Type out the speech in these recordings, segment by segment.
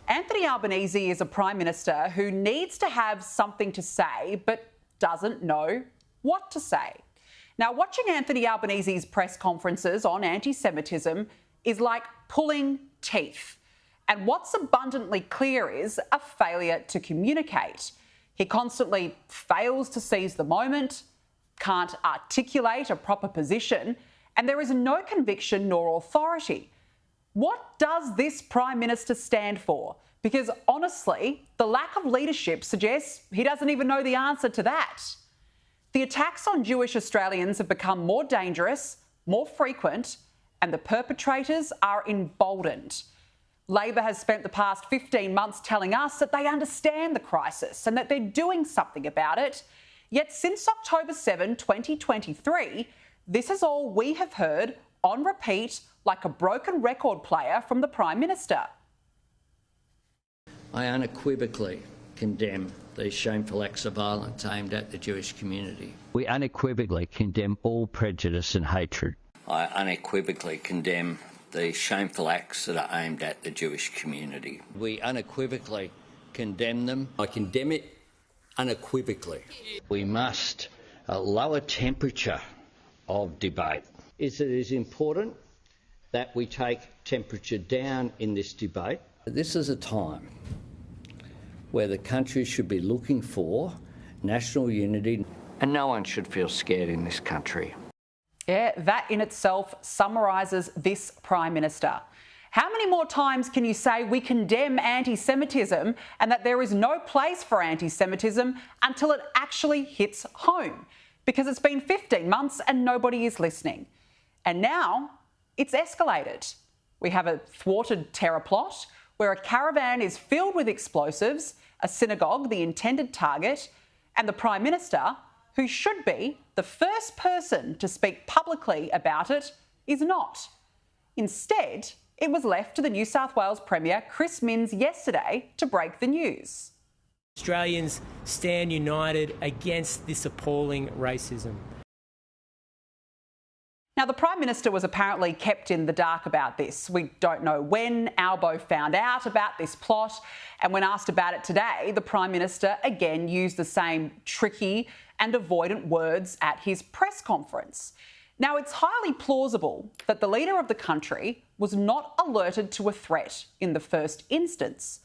Anthony Albanese is a Prime Minister who needs to have something to say but doesn't know what to say. Now, watching Anthony Albanese's press conferences on anti-Semitism is like pulling teeth. And what's abundantly clear is a failure to communicate. He constantly fails to seize the moment, can't articulate a proper position, and there is no conviction nor authority. What does this Prime Minister stand for? Because honestly, the lack of leadership suggests he doesn't even know the answer to that. The attacks on Jewish Australians have become more dangerous, more frequent, and the perpetrators are emboldened. Labor has spent the past 15 months telling us that they understand the crisis and that they're doing something about it. Yet since October 7, 2023, this is all we have heard on repeat, like a broken record player from the Prime Minister. I unequivocally condemn these shameful acts of violence aimed at the Jewish community. We unequivocally condemn all prejudice and hatred. I unequivocally condemn the shameful acts that are aimed at the Jewish community. We unequivocally condemn them. I condemn it unequivocally. We must lower temperature of debate. It is important that we take temperature down in this debate. This is a time where the country should be looking for national unity, and no one should feel scared in this country. Yeah, that in itself summarises this Prime Minister. How many more times can you say we condemn anti-Semitism and that there is no place for anti-Semitism until it actually hits home? Because it's been 15 months and nobody is listening. And now it's escalated. We have a thwarted terror plot where a caravan is filled with explosives, a synagogue the intended target, and the Prime Minister, who should be the first person to speak publicly about it, is not. Instead, it was left to the New South Wales Premier Chris Minns yesterday to break the news. Australians stand united against this appalling racism. Now, the Prime Minister was apparently kept in the dark about this. We don't know when Albo found out about this plot, and when asked about it today, the Prime Minister again used the same tricky and avoidant words at his press conference. Now, it's highly plausible that the leader of the country was not alerted to a threat in the first instance.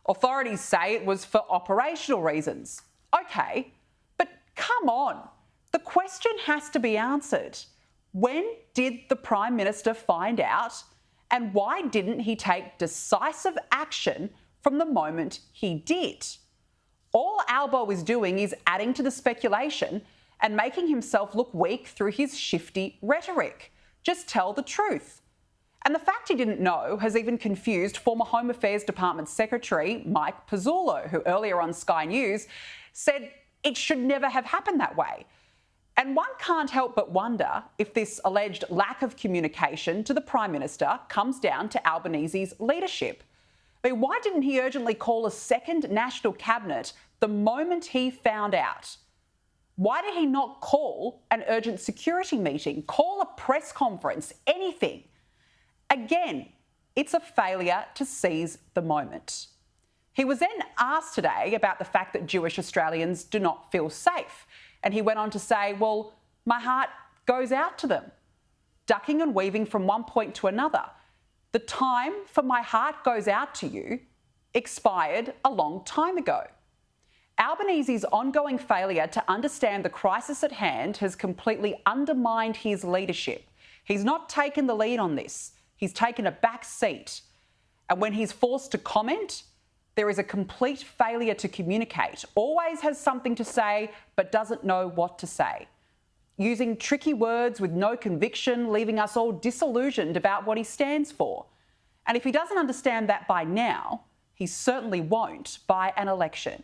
Authorities say it was for operational reasons. OK, but come on, the question has to be answered. When did the Prime Minister find out, and why didn't he take decisive action from the moment he did? All Albo is doing is adding to the speculation and making himself look weak through his shifty rhetoric. Just tell the truth. And the fact he didn't know has even confused former Home Affairs Department Secretary Mike Pizzullo, who earlier on Sky News said it should never have happened that way. And one can't help but wonder if this alleged lack of communication to the Prime Minister comes down to Albanese's leadership. I mean, why didn't he urgently call a second National Cabinet the moment he found out? Why did he not call an urgent security meeting, call a press conference, anything? Again, it's a failure to seize the moment. He was then asked today about the fact that Jewish Australians do not feel safe. And he went on to say, well, my heart goes out to them. Ducking and weaving from one point to another. The time for my heart goes out to you expired a long time ago. Albanese's ongoing failure to understand the crisis at hand has completely undermined his leadership. He's not taken the lead on this. He's taken a back seat. And when he's forced to comment, there is a complete failure to communicate, always has something to say but doesn't know what to say. Using tricky words with no conviction, leaving us all disillusioned about what he stands for. And if he doesn't understand that by now, he certainly won't by an election.